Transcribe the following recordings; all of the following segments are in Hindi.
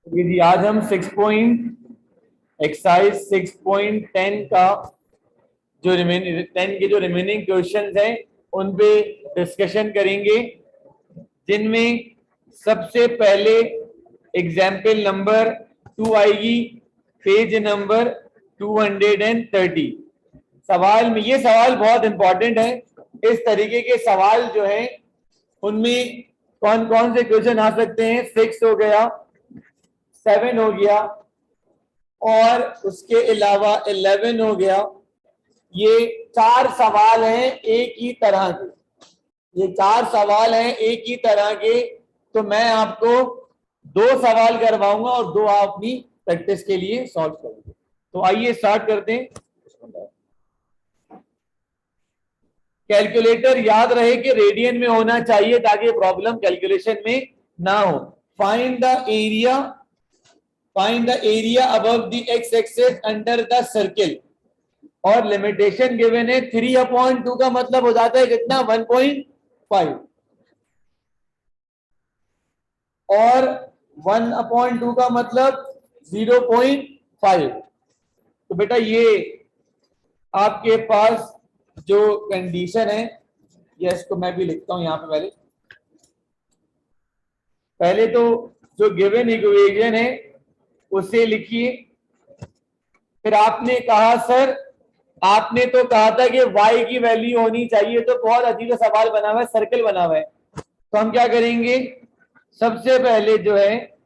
ये जी आज हम एक्सरसाइज 6.10 का जो रिमेनिंग 10 के जो रिमेनिंग क्वेश्चंस हैं उन पे डिस्कशन करेंगे, जिनमें सबसे पहले एग्जाम्पल नंबर 2 आएगी, पेज नंबर 230। सवाल में ये सवाल बहुत इंपॉर्टेंट है। इस तरीके के सवाल जो है उनमें कौन कौन से क्वेश्चन आ सकते हैं? 6 हो गया, 7 हो गया और उसके अलावा 11 हो गया। ये 4 सवाल हैं एक ही तरह के, ये 4 सवाल हैं एक ही तरह के। तो मैं आपको 2 सवाल करवाऊंगा और 2 आप अपनी प्रैक्टिस के लिए सॉल्व करेंगे। तो आइए स्टार्ट करते हैं। कैलकुलेटर याद रहे कि रेडियन में होना चाहिए ताकि प्रॉब्लम कैलकुलेशन में ना हो। Find the area above the x axis under the circle. और लिमिटेशन गिवन है 3/2 का मतलब हो जाता है कितना? 1.5 और 1/2 का मतलब 0.5। तो बेटा ये आपके पास जो कंडीशन है, ये इसको मैं भी लिखता हूं यहां पे। पहले तो जो गिवन इक्वेशन है उसे लिखिए। फिर आपने कहा सर, आपने तो कहा था कि y की वैल्यू होनी चाहिए, तो बहुत अजीब सवाल बना हुआ है, सर्कल बना हुआ है। तो हम क्या करेंगे? सबसे पहले जो है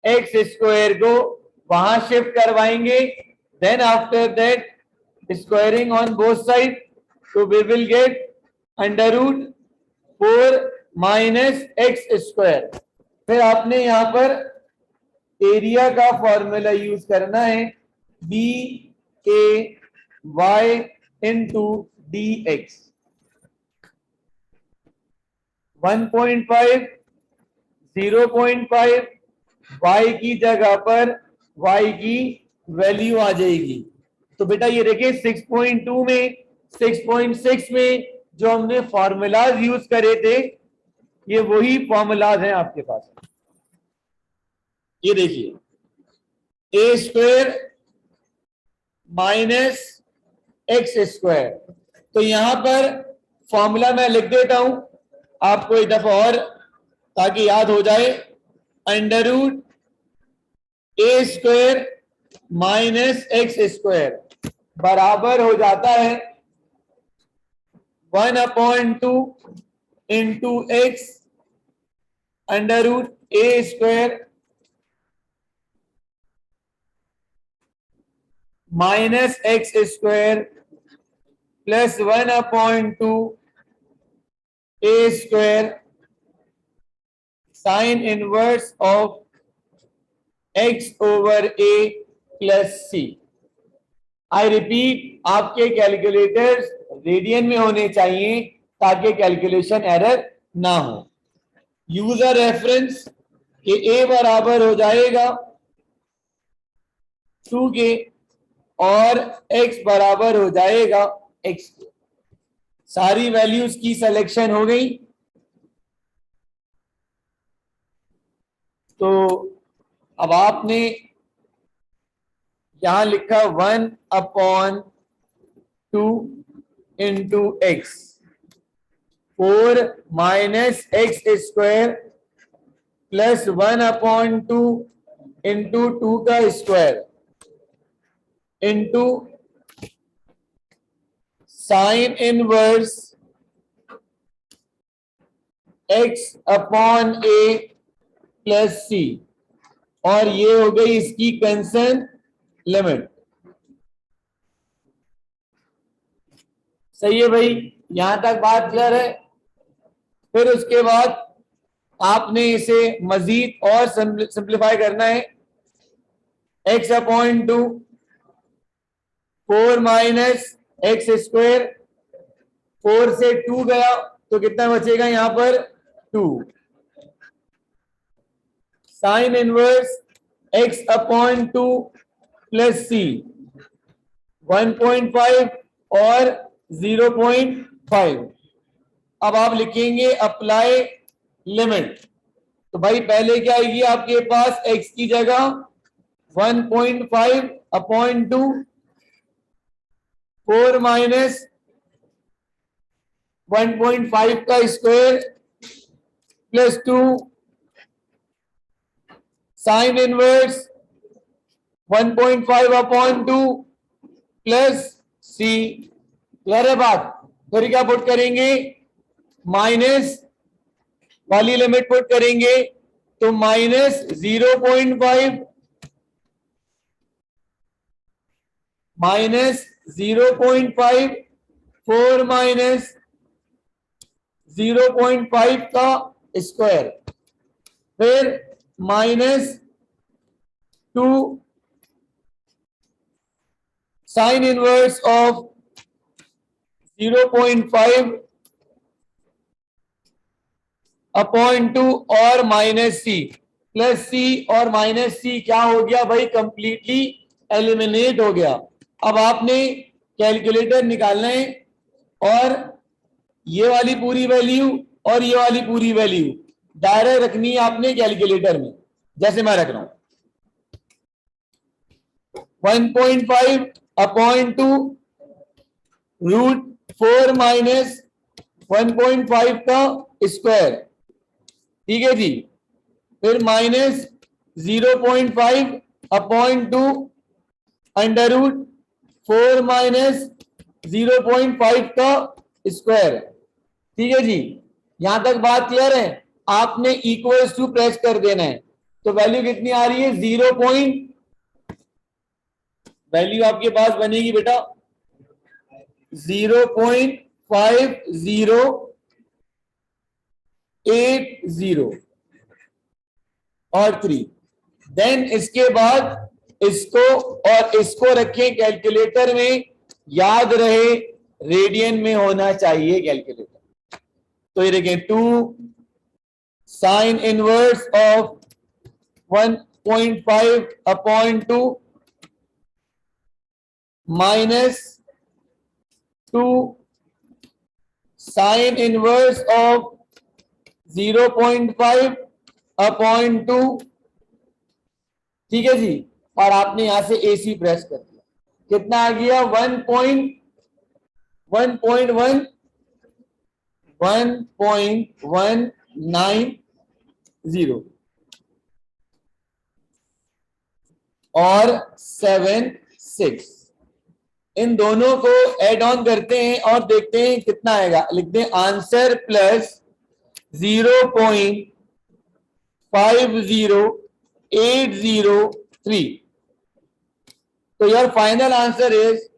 एक्स स्क्वायर को वहां शिफ्ट करवाएंगे, then after that squaring on both side, तो we will get √4 minus x square. फिर आपने यहां पर एरिया का फॉर्मूला यूज करना है, b a y into d x. 1.5 0.5 y की जगह पर y की वैल्यू आ जाएगी। तो बेटा ये देखिए 6.2 में 6.6 में जो हमने फॉर्मूलाज यूज करे थे, ये वही फॉर्मूलाज हैं आपके पास। ये देखिए ए स्क्वायर माइनस एक्स स्क्वायर। तो यहां पर फॉर्मूला मैं लिख देता हूं आपको एक दफा और, ताकि याद हो जाए। √ A square minus x square बराबर हो जाता है 1/2 into x √ a square minus x square plus 1/2 a square sine inverse of x over a plus c. I repeat, आपके कैलकुलेटर्स रेडियन में होने चाहिए ताकि कैलकुलेशन एरर ना हो। यूजर रेफरेंस के ए बराबर हो जाएगा 2 के और एक्स बराबर हो जाएगा एक्स के। सारी वैल्यूज की सिलेक्शन हो गई। तो अब आपने यहां लिखा 1/2 into x, 4 minus x square plus 1/2 into 2 का square into sine inverse x/a plus c, और ये हो गई इसकी कंसर्न लिमिट। सही है भाई, यहां तक बात क्लियर है। फिर उसके बाद आपने इसे मजीद और सिंप्लीफाई करना है। x/2 4 माइनस एक्स स्क्वायर, 4 से 2 गया तो कितना बचेगा यहां पर? 2 साइन इनवर्स x/2 प्लस सी 1.5 और 0.5। अब आप लिखेंगे अप्लाई लिमिट। तो भाई पहले क्या आएगी आपके पास x की जगह 1.5 अपॉन 2 4 माइनस 1.5 का square plus 2 sine inverse 1.5 upon 2 plus c. Clear है बात? फिर क्या पुट करेंगे, माइनस वाली लिमिट पुट करेंगे तो माइनस 0.5 माइनस 0.5 4 माइनस 0.5 का स्क्वायर, फिर minus 2 sine inverse of 0.5 upon 2 और माइनस सी, प्लस सी और माइनस सी क्या हो गया भाई, कंप्लीटली एलिमिनेट हो गया। अब आपने कैलकुलेटर निकालना है और ये वाली पूरी वैल्यू और ये वाली पूरी वैल्यू डायरेक्ट रखनी है आपने कैलकुलेटर में, जैसे मैं रख रहा हूं 1.5 अपॉन 2 रूट 4 माइनस 1.5 का स्क्वायर, ठीक है जी, फिर minus 0.5 upon 2 under root 4 minus 0.5 का स्क्वायर, ठीक है जी। यहां तक बात क्लियर है? आपने इक्वल्स टू प्रेस कर देना है, तो वैल्यू कितनी आ रही है, वैल्यू आपके पास बनेगी बेटा 0.5080 और 3। देन इसके बाद इसको और इसको रखें कैलकुलेटर में, याद रहे रेडियन में होना चाहिए कैलकुलेटर। तो ये देखें 2 sine inverse of 1.5 upon 2 minus 2 sine inverse of 0.5 upon 2, ठीक है जी। और आपने यहां से AC प्रेस कर दिया, कितना आ गया 1.190 और 7.6। इन दोनों को ऐड ऑन करते हैं और देखते हैं कितना आएगा। लिखते हैं आंसर प्लस 0.50803। तो your final answer is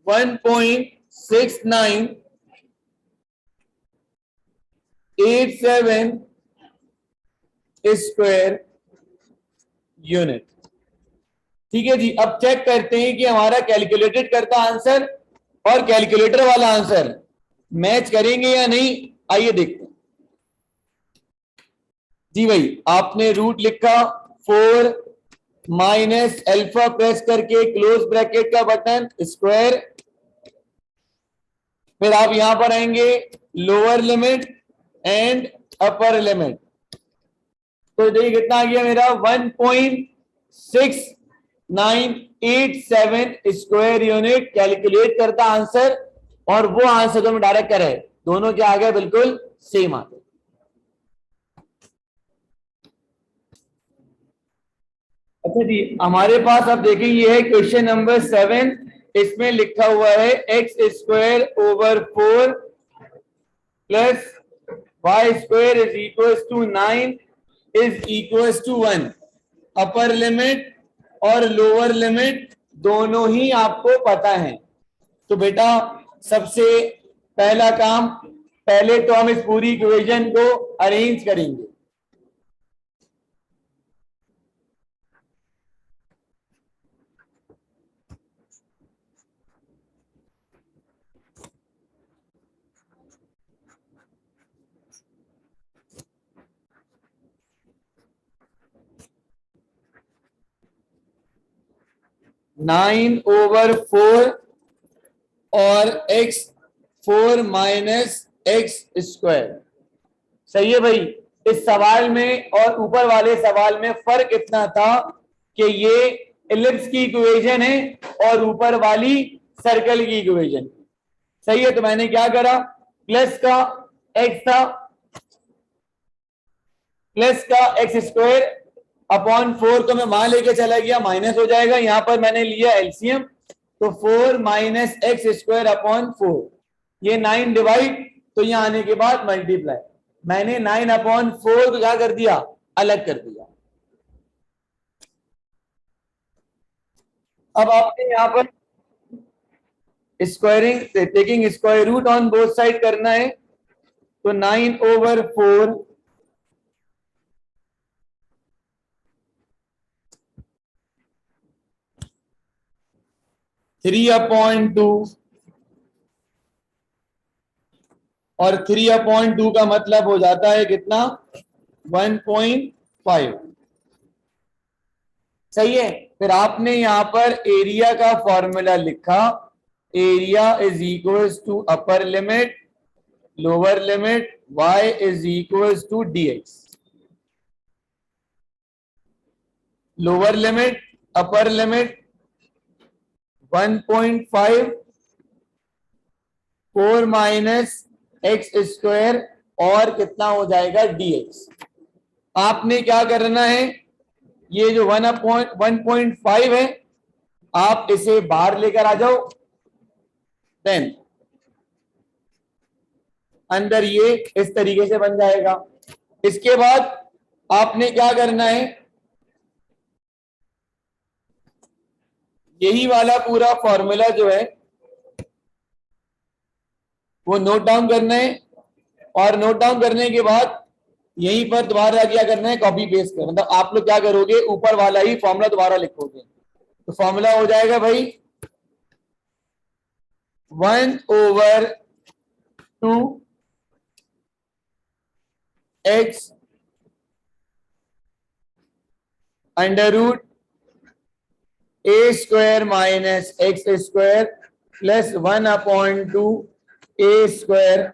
1.6987 square unit, ठीक है जी। अब चेक करते हैं कि हमारा कैलकुलेटेड करता आंसर और कैलकुलेटर वाला आंसर मैच करेंगे या नहीं, आइए देखते हैं जी। भाई आपने रूट लिखा 4 माइनस अल्फा प्रेस करके क्लोज ब्रैकेट का बटन स्क्वायर, फिर आप यहां पर आएंगे lower limit and upper limit, तो देखिए कितना आ गया मेरा 1.6987 स्क्वायर यूनिट कैलकुलेट करता आंसर, और वो आंसर जो हम डायरेक्ट करे दोनों क्या आ गया, बिल्कुल सेम आ गया। अच्छा जी, हमारे पास अब देखिए ये है क्वेश्चन नंबर 7, इसमें लिखा हुआ है एक्स स्क्वायर ओवर 4 प्लस y square is equal to 9 is equal to 1। Upper limit और लोअर लिमिट दोनों ही आपको पता है। तो बेटा सबसे पहला काम, पहले तो हम इस पूरी इक्वेशन को अरेंज करेंगे। नाइन ओवर 4 और x 4 माइनस एक्स स्क्वायर, सही है भाई। इस सवाल में और ऊपर वाले सवाल में फर्क इतना था कि ये एलिप्स की इक्वेशन है और ऊपर वाली सर्कल की इक्वेशन। सही है, तो मैंने क्या करा, प्लस का एक्स था, प्लस का एक्स स्क्वायर अपॉन 4 को मैं वहां लेके चला गया, माइनस हो जाएगा। यहां पर मैंने लिया एलसीएम, तो 4 माइनस एक्स स्क्वायर अपॉन 4, ये 9 डिवाइड, तो यहां आने के बाद मल्टीप्लाई, मैंने 9 अपॉन 4 को क्या कर दिया, अलग कर दिया। अब आपने यहां पर squaring, taking square root on both side करना है, तो 9/4 3/2, और 3/2 का मतलब हो जाता है कितना, 1.5। सही है, फिर आपने यहां पर एरिया का फॉर्मूला लिखा, area is equals to upper limit lower limit y is equals to dx, lower limit upper limit 1.5, 4 minus x square और कितना हो जाएगा dx। आपने क्या करना है, ये जो 1.5 है आप इसे बाहर लेकर आ जाओ, देन अंदर ये इस तरीके से बन जाएगा। इसके बाद आपने क्या करना है, यही वाला पूरा फॉर्मूला जो है वो नोट डाउन करना है, और नोट डाउन करने के बाद यहीं पर दोबारा क्या करना है, कॉपी पेस्ट करना। मतलब आप लोग क्या करोगे, ऊपर वाला ही फॉर्मूला दोबारा लिखोगे, तो फॉर्मूला हो जाएगा भाई 1/2 x under root a square minus x square plus 1/2 a square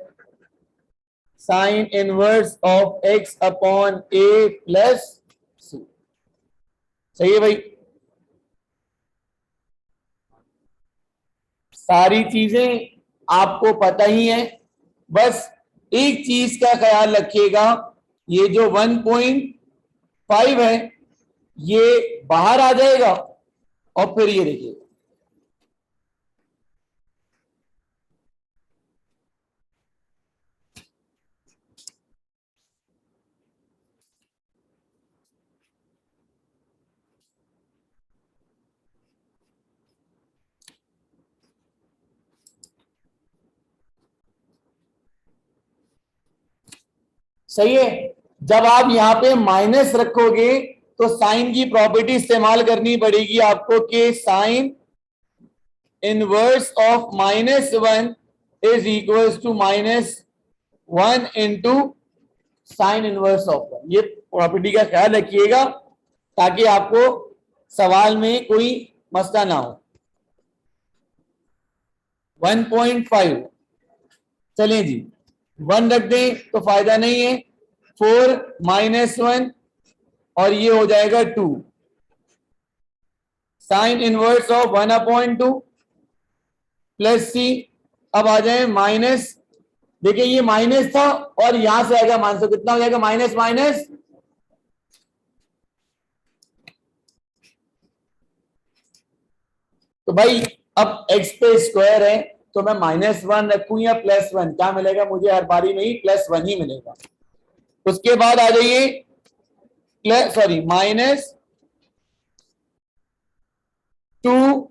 sine inverse of x upon a plus c। सही है भाई, सारी चीजें आपको पता ही है, बस एक चीज का ख्याल रखिएगा, ये जो 1.5 है ये बाहर आ जाएगा, और फिर ये देखिए सही है। जब आप यहां पे माइनस रखोगे तो साइन की प्रॉपर्टी इस्तेमाल करनी पड़ेगी आपको कि sine inverse of -1 is equals to -1 into sine inverse of 1। ये प्रॉपर्टी का ख्याल रखिएगा ताकि आपको सवाल में कोई मसला ना हो। 1.5 चलें जी, 1 रख दें तो फायदा नहीं है, 4 -1 और ये हो जाएगा 2, साइन इनवर्स ऑफ 1/2 प्लस सी। अब आ जाए माइनस, देखिए ये माइनस था और यहां से आएगा मान, तो कितना हो जाएगा, माइनस माइनस, तो भाई अब x पे स्क्वायर है तो मैं -1 रखूं या +1, क्या मिलेगा मुझे, हर बारी में ही +1 ही मिलेगा। उसके बाद आ जाइए plus, sorry, -2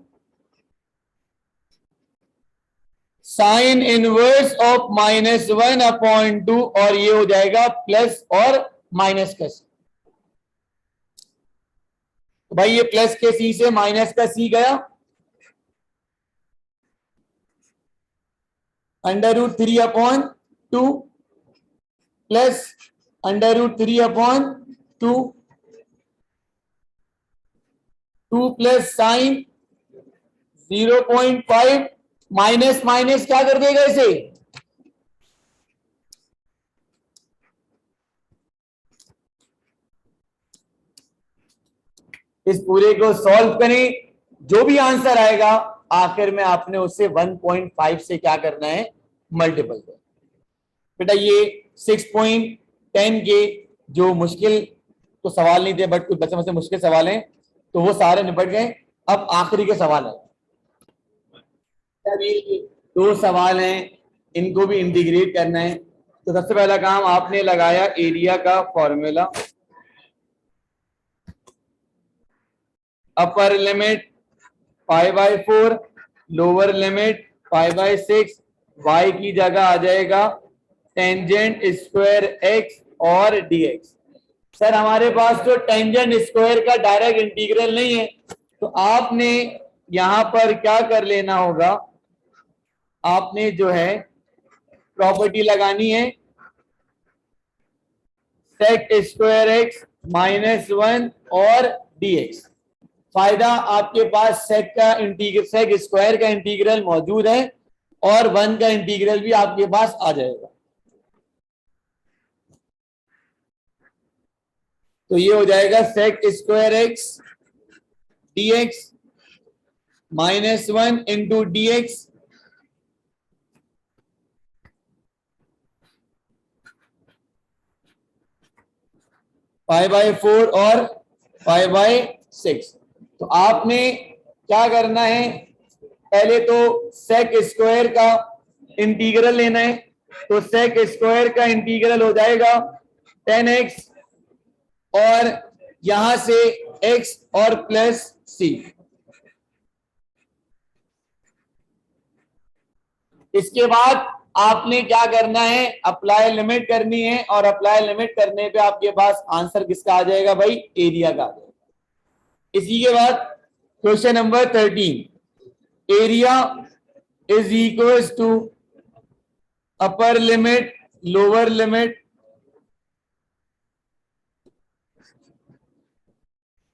sine inverse of -1/2 और ये हो जाएगा प्लस और माइनस का सी। तो भाई ये प्लस के सी से माइनस का सी गया, √3/2 plus √3/2, 2 plus sign 0.5, minus minus क्या कर देगा इसे, इस पूरे को सॉल्व करें, जो भी आंसर आएगा आखिर में आपने उससे 1.5 से क्या करना है, मल्टीपल करना। बेटा ये 6.10 के जो मुश्किल तो सवाल नहीं थे, बट कुछ बच्चों में से मुश्किल सवाल हैं, तो वो सारे निपट गए। अब आखिरी के सवाल है, अभी 2 सवाल हैं, इनको भी इंटीग्रेट करना है। तो सबसे पहला काम आपने लगाया एरिया का formula, upper limit π/4, lower limit π/6, y की जगह आ जाएगा टेंजेंट स्क्वायर x और dx। सर हमारे पास तो टेंजेंट स्क्वायर का डायरेक्ट इंटीग्रल नहीं है, तो आपने यहां पर क्या कर लेना होगा, आपने जो है प्रॉपर्टी लगानी है सेक स्क्वायर x -1 और dx। फायदा आपके पास सेक का इंटीग्रल, सेक स्क्वायर का इंटीग्रल मौजूद है और 1 का इंटीग्रल भी आपके पास आ जाएगा। तो ये हो जाएगा सेक स्क्वायर x dx -1 इंटू dx π/4 और π/6। तो आपने क्या करना है, पहले तो सेक स्क्वायर का इंटीग्रल लेना है। तो सेक स्क्वायर का इंटीग्रल हो जाएगा 10x और यहां से x और प्लस c। इसके बाद आपने क्या करना है, अप्लाई लिमिट करनी है, और अप्लाई लिमिट करने पे आपके पास आंसर किसका आ जाएगा भाई, एरिया का आ जाएगा। इसी के बाद question number 13, area is equal to upper limit lower limit,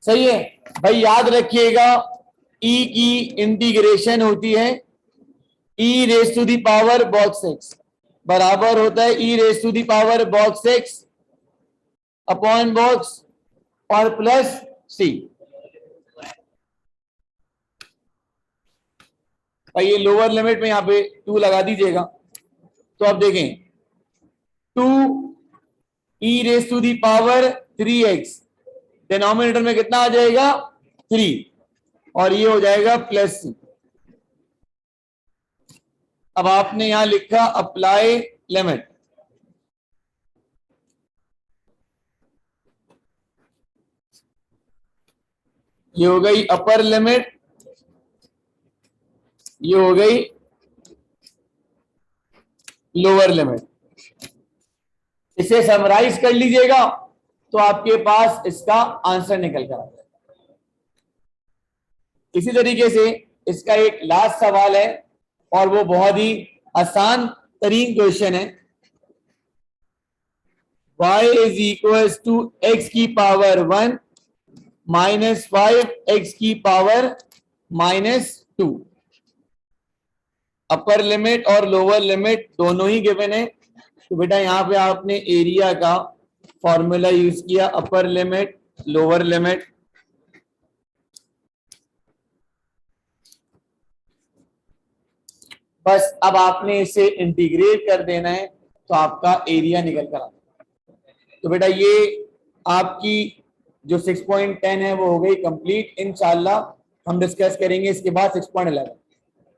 सही है भाई। याद रखिएगा e की इंटीग्रेशन होती है e raise to the power box x बराबर होता है e raise to the power box x upon box और प्लस c। ये लोअर लिमिट में यहाँ पे 2 लगा दीजिएगा। तो अब देखें 2 e raise to the power 3x, denominator में कितना आ जाएगा 3, और ये हो जाएगा प्लस c। अब आपने यहां लिखा अप्लाई लिमिट, ये हो गई अपर लिमिट, ये हो गई लोअर लिमिट। इसे समराइज कर लीजिएगा तो आपके पास इसका आंसर निकल कर आ जाएगा। इसी तरीके से इसका एक लास्ट सवाल है और वो बहुत ही आसान तरीन क्वेश्चन है। y is equal to x की पावर 1 -5x की पावर -2। अपर लिमिट और लोअर लिमिट दोनों ही गिवन है। तो बेटा यहाँ पे आपने एरिया का फॉर्मूला यूज किया, अपर लिमिट लोअर लिमिट, बस अब आपने इसे इंटीग्रेट कर देना है तो आपका एरिया निकल कर आता है। तो बेटा ये आपकी जो 6.10 है वो हो गई कंप्लीट। इंशाल्लाह हम डिस्कस करेंगे इसके बाद 6.11।